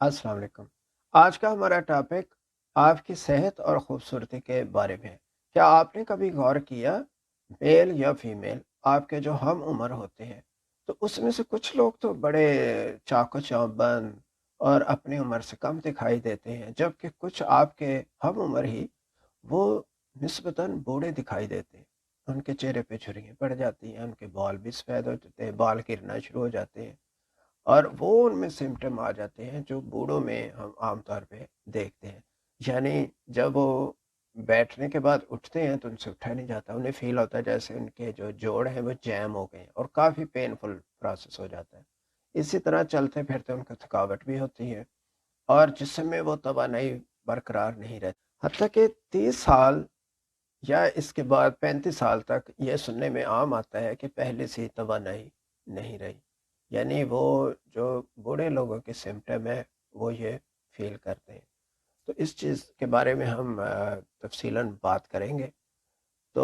السلام علیکم۔ آج کا ہمارا ٹاپک آپ کی صحت اور خوبصورتی کے بارے میں ہے۔ کیا آپ نے کبھی غور کیا، میل یا فیمیل آپ کے جو ہم عمر ہوتے ہیں، تو اس میں سے کچھ لوگ تو بڑے چاق و چوبند اور اپنی عمر سے کم دکھائی دیتے ہیں، جبکہ کچھ آپ کے ہم عمر ہی وہ نسبتاً بوڑھے دکھائی دیتے ہیں۔ ان کے چہرے پہ جھریاں پڑ جاتی ہیں، ان کے بال بھی سفید ہو جاتے ہیں، بال گرنا شروع ہو جاتے ہیں، اور وہ ان میں سمٹم آ جاتے ہیں جو بوڑھوں میں ہم عام طور پہ دیکھتے ہیں۔ یعنی جب وہ بیٹھنے کے بعد اٹھتے ہیں تو ان سے اٹھا نہیں جاتا، انہیں فیل ہوتا ہے جیسے ان کے جو جوڑ ہیں وہ جیم ہو گئے ہیں، اور کافی پینفل پروسیس ہو جاتا ہے۔ اسی طرح چلتے پھرتے ان کو تھکاوٹ بھی ہوتی ہے، اور جسم میں وہ توانائی برقرار نہیں رہتی، حتیٰ کہ 30 سال یا اس کے بعد 35 سال تک یہ سننے میں عام آتا ہے کہ پہلے سے توانائی نہیں رہی۔ یعنی وہ جو بوڑھے لوگوں کے سمٹم ہے وہ یہ فیل کرتے ہیں۔ تو اس چیز کے بارے میں ہم تفصیلاً بات کریں گے۔ تو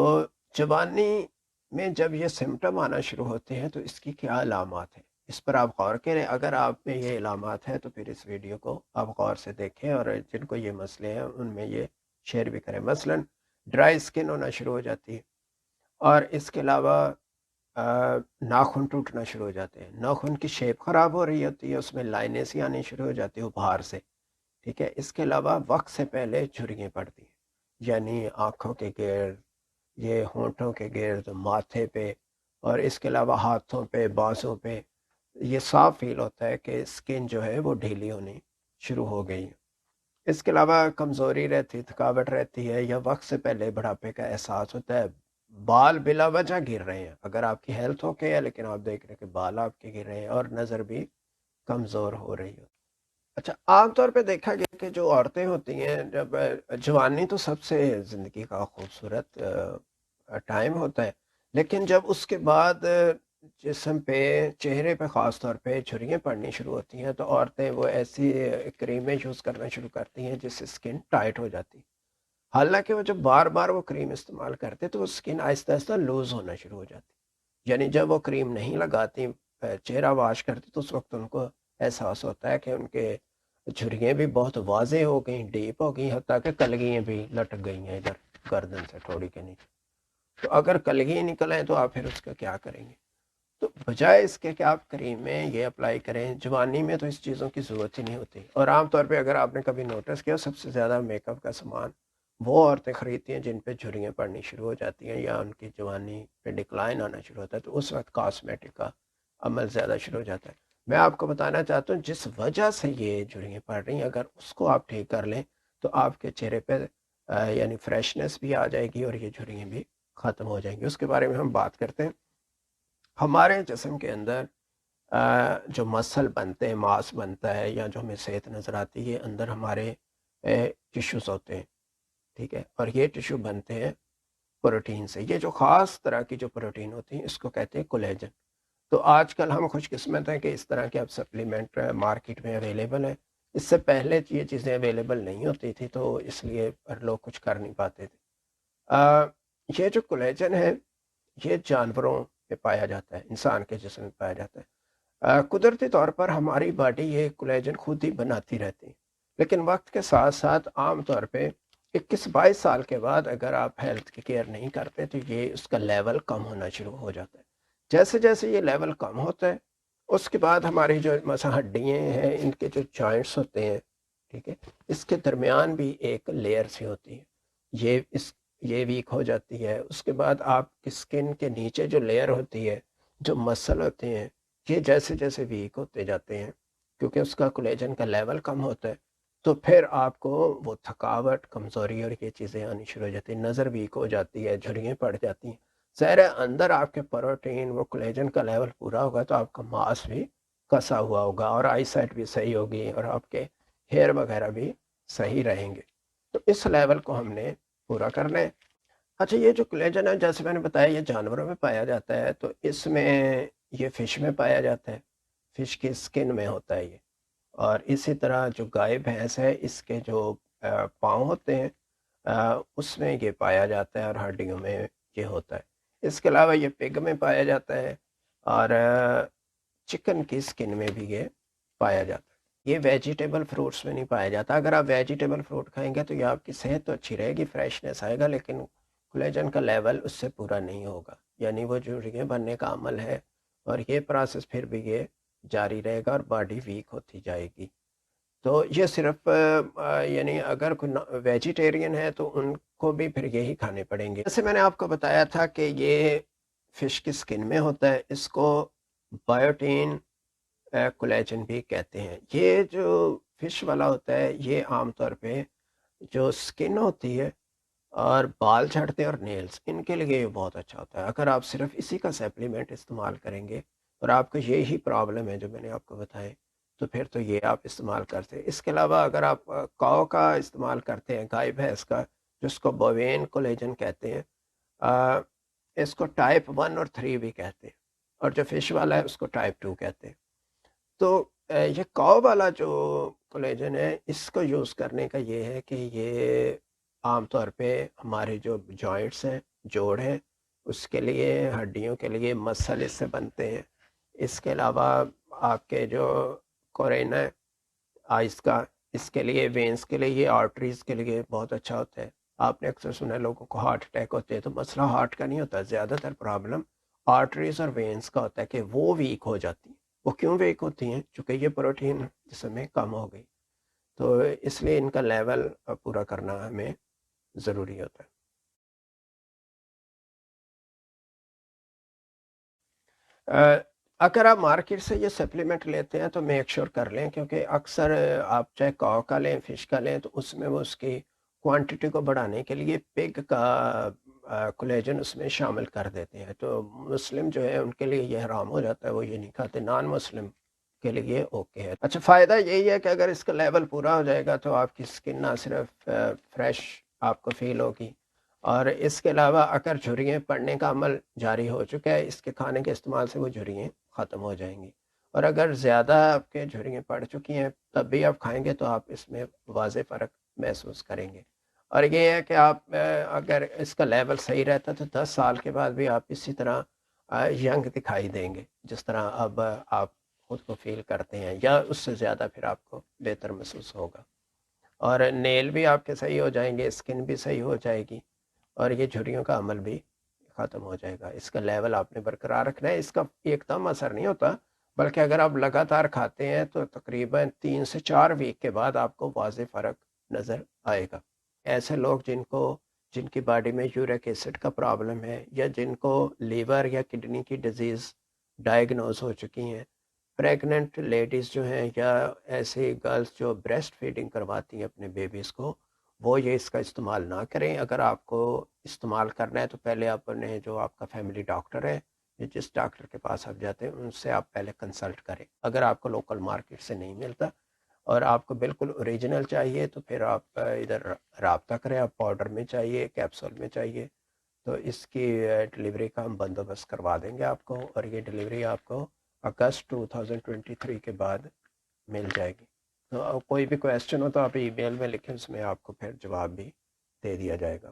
جوانی میں جب یہ سمٹم آنا شروع ہوتے ہیں تو اس کی کیا علامات ہیں، اس پر آپ غور کریں۔ اگر آپ میں یہ علامات ہیں تو پھر اس ویڈیو کو آپ غور سے دیکھیں، اور جن کو یہ مسئلے ہیں ان میں یہ شیئر بھی کریں۔ مثلاً ڈرائی اسکن ہونا شروع ہو جاتی ہے، اور اس کے علاوہ ناخن ٹوٹنا شروع ہو جاتے ہیں، ناخن کی شیپ خراب ہو رہی ہوتی ہے، اس میں لائنیں سی آنی شروع ہو جاتی ہیں باہر سے، ٹھیک ہے۔ اس کے علاوہ وقت سے پہلے جھریاں پڑتی ہیں، یعنی آنکھوں کے گرد، یہ ہونٹوں کے گرد، ماتھے پہ، اور اس کے علاوہ ہاتھوں پہ، بازوں پہ یہ صاف فیل ہوتا ہے کہ اسکن جو ہے وہ ڈھیلی ہونی شروع ہو گئی ہے۔ اس کے علاوہ کمزوری رہتی، تھکاوٹ رہتی ہے، یا وقت سے پہلے بڑھاپے کا احساس ہوتا ہے۔ بال بلا وجہ گر رہے ہیں، اگر آپ کی ہیلتھ اوکے ہے لیکن آپ دیکھ رہے ہیں کہ بال آپ کے گر رہے ہیں، اور نظر بھی کمزور ہو رہی ہے۔ اچھا، عام طور پہ دیکھا گیا کہ جو عورتیں ہوتی ہیں، جب جوانی تو سب سے زندگی کا خوبصورت ٹائم ہوتا ہے، لیکن جب اس کے بعد جسم پہ، چہرے پہ خاص طور پہ جھریاں پڑنی شروع ہوتی ہیں، تو عورتیں وہ ایسی کریمیں یوز کرنا شروع کرتی ہیں جس سے اسکن ٹائٹ ہو جاتی ہے۔ حالانکہ وہ جب بار بار وہ کریم استعمال کرتے تو وہ اسکن آہستہ آہستہ لوز ہونا شروع ہو جاتی، یعنی جب وہ کریم نہیں لگاتی، چہرہ واش کرتی، تو اس وقت ان کو احساس ہوتا ہے کہ ان کے جھریاں بھی بہت واضح ہو گئیں، ڈیپ ہو گئیں، حتیٰ کہ کلگیاں بھی لٹک گئی ہیں ادھر گردن سے تھوڑی کے نیچے۔ تو اگر کلگی نکل آئیں تو آپ پھر اس کا کیا کریں گے؟ تو بجائے اس کے کہ آپ کریم میں یہ اپلائی کریں، جوانی میں تو اس چیزوں کی ضرورت ہی نہیں ہوتی۔ اور عام طور پہ اگر آپ نے کبھی نوٹس کیا، سب سے زیادہ میک اپ کا سامان وہ عورتیں خریدتی ہیں جن پہ جھریاں پڑنی شروع ہو جاتی ہیں، یا ان کی جوانی پہ ڈکلائن آنا شروع ہوتا ہے، تو اس وقت کاسمیٹک کا عمل زیادہ شروع ہو جاتا ہے۔ میں آپ کو بتانا چاہتا ہوں جس وجہ سے یہ جھریاں پڑ رہی ہیں، اگر اس کو آپ ٹھیک کر لیں تو آپ کے چہرے پہ یعنی فریشنس بھی آ جائے گی، اور یہ جھریاں بھی ختم ہو جائیں گی۔ اس کے بارے میں ہم بات کرتے ہیں۔ ہمارے جسم کے اندر جو مسل بنتے ہیں، ماس بنتا ہے، یا جو ہمیں صحت نظر آتی ہے، اندر ہمارے ٹشوز ہوتے ہیں، ٹھیک ہے، اور یہ ٹشو بنتے ہیں پروٹین سے۔ یہ جو خاص طرح کی جو پروٹین ہوتی ہیں اس کو کہتے ہیں کولیجن۔ تو آج کل ہم خوش قسمت ہیں کہ اس طرح کے اب سپلیمنٹ مارکیٹ میں اویلیبل ہیں۔ اس سے پہلے یہ چیزیں اویلیبل نہیں ہوتی تھی، تو اس لیے لوگ کچھ کر نہیں پاتے تھے۔ یہ جو کولیجن ہے یہ جانوروں میں پایا جاتا ہے، انسان کے جسم میں پایا جاتا ہے۔ قدرتی طور پر ہماری باڈی یہ کولیجن خود ہی بناتی رہتی ہے، لیکن وقت کے ساتھ ساتھ عام طور پہ 21-22 سال کے بعد اگر آپ ہیلتھ کی کیئر نہیں کرتے تو یہ اس کا لیول کم ہونا شروع ہو جاتا ہے۔ جیسے جیسے یہ لیول کم ہوتا ہے، اس کے بعد ہماری جو مثلا ہڈیاں ہیں، ان کے جو جوائنٹس ہوتے ہیں، ٹھیک ہے، اس کے درمیان بھی ایک لیئر سی ہوتی ہے، یہ ویک ہو جاتی ہے۔ اس کے بعد آپ کی اسکن کے نیچے جو لیئر ہوتی ہے، جو مسل ہوتے ہیں، یہ جیسے جیسے ویک ہوتے جاتے ہیں کیونکہ اس کا کولیجن کا لیول کم ہوتا ہے، تو پھر آپ کو وہ تھکاوٹ، کمزوری اور یہ چیزیں آنی شروع ہو جاتی ہیں، نظر ویک ہو جاتی ہے، جھریاں پڑ جاتی ہیں۔ ظاہر ہے اندر آپ کے پروٹین، وہ کولیجن کا لیول پورا ہوگا تو آپ کا ماس بھی کسا ہوا ہوگا، اور آئی سائٹ بھی صحیح ہوگی، اور آپ کے ہیئر وغیرہ بھی صحیح رہیں گے۔ تو اس لیول کو ہم نے پورا کرنا ہے۔ اچھا، یہ جو کولیجن ہے جیسے میں نے بتایا یہ جانوروں میں پایا جاتا ہے، تو اس میں یہ فش میں پایا جاتا ہے، فش کی اسکن میں ہوتا ہے یہ۔ اور اسی طرح جو گائے بھینس ہے، اس کے جو پاؤں ہوتے ہیں اس میں یہ پایا جاتا ہے، اور ہڈیوں میں یہ ہوتا ہے۔ اس کے علاوہ یہ پگ میں پایا جاتا ہے، اور چکن کی اسکن میں بھی یہ پایا جاتا ہے۔ یہ ویجیٹیبل فروٹس میں نہیں پایا جاتا. اگر آپ ویجیٹیبل فروٹ کھائیں گے تو یہ آپ کی صحت تو اچھی رہے گی، فریشنس آئے گا، لیکن کولیجن کا لیول اس سے پورا نہیں ہوگا. یعنی وہ جڑیں بننے کا عمل ہے اور یہ پروسیس پھر بھی یہ جاری رہے گا اور باڈی ویک ہوتی جائے گی. تو یہ صرف یعنی اگر کوئی ویجیٹیرین ہے تو ان کو بھی پھر یہی کھانے پڑیں گے. جیسے میں نے آپ کو بتایا تھا کہ یہ فش کی سکن میں ہوتا ہے، اس کو بایوٹین کولیجن بھی کہتے ہیں. یہ جو فش والا ہوتا ہے یہ عام طور پہ جو سکن ہوتی ہے اور بال جھڑتے ہیں اور نیلز، ان کے لیے یہ بہت اچھا ہوتا ہے. اگر آپ صرف اسی کا سپلیمنٹ استعمال کریں گے اور آپ کو یہی پرابلم ہے جو میں نے آپ کو بتائے، تو پھر تو یہ آپ استعمال کرتے ہیں. اس کے علاوہ اگر آپ کاؤ کا استعمال کرتے ہیں، گائے بھینس کا، جس کو بوین کولیجن کہتے ہیں، اس کو ٹائپ 1 اور 3 بھی کہتے ہیں، اور جو فش والا ہے اس کو ٹائپ 2 کہتے ہیں. تو یہ کاؤ والا جو کولیجن ہے اس کو یوز کرنے کا یہ ہے کہ یہ عام طور پہ ہمارے جو جوائنٹس ہیں، جوڑ ہیں، اس کے لیے، ہڈیوں کے لیے، مسل اس سے بنتے ہیں. اس کے علاوہ آپ کے جو کورین ہے آئس کا، اس کے لیے، وینس کے لیے، آرٹریز کے لیے بہت اچھا ہوتا ہے. آپ نے اکثر سنا ہے لوگوں کو ہارٹ اٹیک ہوتے ہیں، تو مسئلہ ہارٹ کا نہیں ہوتا، زیادہ تر پرابلم آرٹریز اور وینس کا ہوتا ہے کہ وہ ویک ہو جاتی ہیں. وہ کیوں ویک ہوتی ہیں؟ چونکہ یہ پروٹین جسم میں کم ہو گئی، تو اس لیے ان کا لیول پورا کرنا ہمیں ضروری ہوتا ہے. اگر آپ مارکیٹ سے یہ سپلیمنٹ لیتے ہیں تو میک شور کر لیں، کیونکہ اکثر آپ چاہے کاؤ کا لیں، فش کا لیں، تو اس میں وہ اس کی کوانٹٹی کو بڑھانے کے لیے پگ کا کولیجن اس میں شامل کر دیتے ہیں. تو مسلم جو ہے ان کے لیے یہ حرام ہو جاتا ہے، وہ یہ نہیں کھاتے. نان مسلم کے لیے اوکے ہے. اچھا، فائدہ یہی ہے کہ اگر اس کا لیول پورا ہو جائے گا تو آپ کی سکن نہ صرف فریش آپ کو فیل ہوگی، اور اس کے علاوہ اگر جھریاں پڑنے کا عمل جاری ہو چکا ہے، اس کے کھانے کے استعمال سے وہ جھریاں ختم ہو جائیں گی. اور اگر زیادہ آپ کے جھریاں پڑ چکی ہیں تب بھی آپ کھائیں گے تو آپ اس میں واضح فرق محسوس کریں گے. اور یہ ہے کہ آپ اگر اس کا لیول صحیح رہتا تو 10 سال کے بعد بھی آپ اسی طرح ینگ دکھائی دیں گے جس طرح اب آپ خود کو فیل کرتے ہیں، یا اس سے زیادہ پھر آپ کو بہتر محسوس ہوگا. اور نیل بھی آپ کے صحیح ہو جائیں گے، اسکن بھی صحیح ہو جائے گی، اور یہ جھریوں کا عمل بھی ختم ہو جائے گا. اس کا لیول آپ نے برقرار رکھنا ہے. اس کا ایک دم اثر نہیں ہوتا، بلکہ اگر آپ لگاتار کھاتے ہیں تو تقریباً 3 سے 4 ویک کے بعد آپ کو واضح فرق نظر آئے گا. ایسے لوگ جن کی باڈی میں یورک ایسڈ کا پرابلم ہے، یا جن کو لیور یا کڈنی کی ڈیزیز ڈائگنوز ہو چکی ہیں، پریگننٹ لیڈیز جو ہیں، یا ایسی گرلز جو بریسٹ فیڈنگ کرواتی ہیں اپنے بیبیز کو، وہ یہ اس کا استعمال نہ کریں. اگر آپ کو استعمال کرنا ہے تو پہلے آپ نے جو آپ کا فیملی ڈاکٹر ہے، جس ڈاکٹر کے پاس آپ جاتے ہیں، ان سے آپ پہلے کنسلٹ کریں. اگر آپ کو لوکل مارکیٹ سے نہیں ملتا اور آپ کو بالکل اوریجنل چاہیے تو پھر آپ ادھر رابطہ کریں. آپ پاؤڈر میں چاہیے، کیپسول میں چاہیے، تو اس کی ڈلیوری کا ہم بندوبست کروا دیں گے آپ کو، اور یہ ڈلیوری آپ کو اگست 2023 کے بعد مل جائے گی. تو کوئی بھی کویسچن ہو تو آپ ای میل میں لکھیں، اس میں آپ کو پھر جواب بھی دے دیا جائے گا.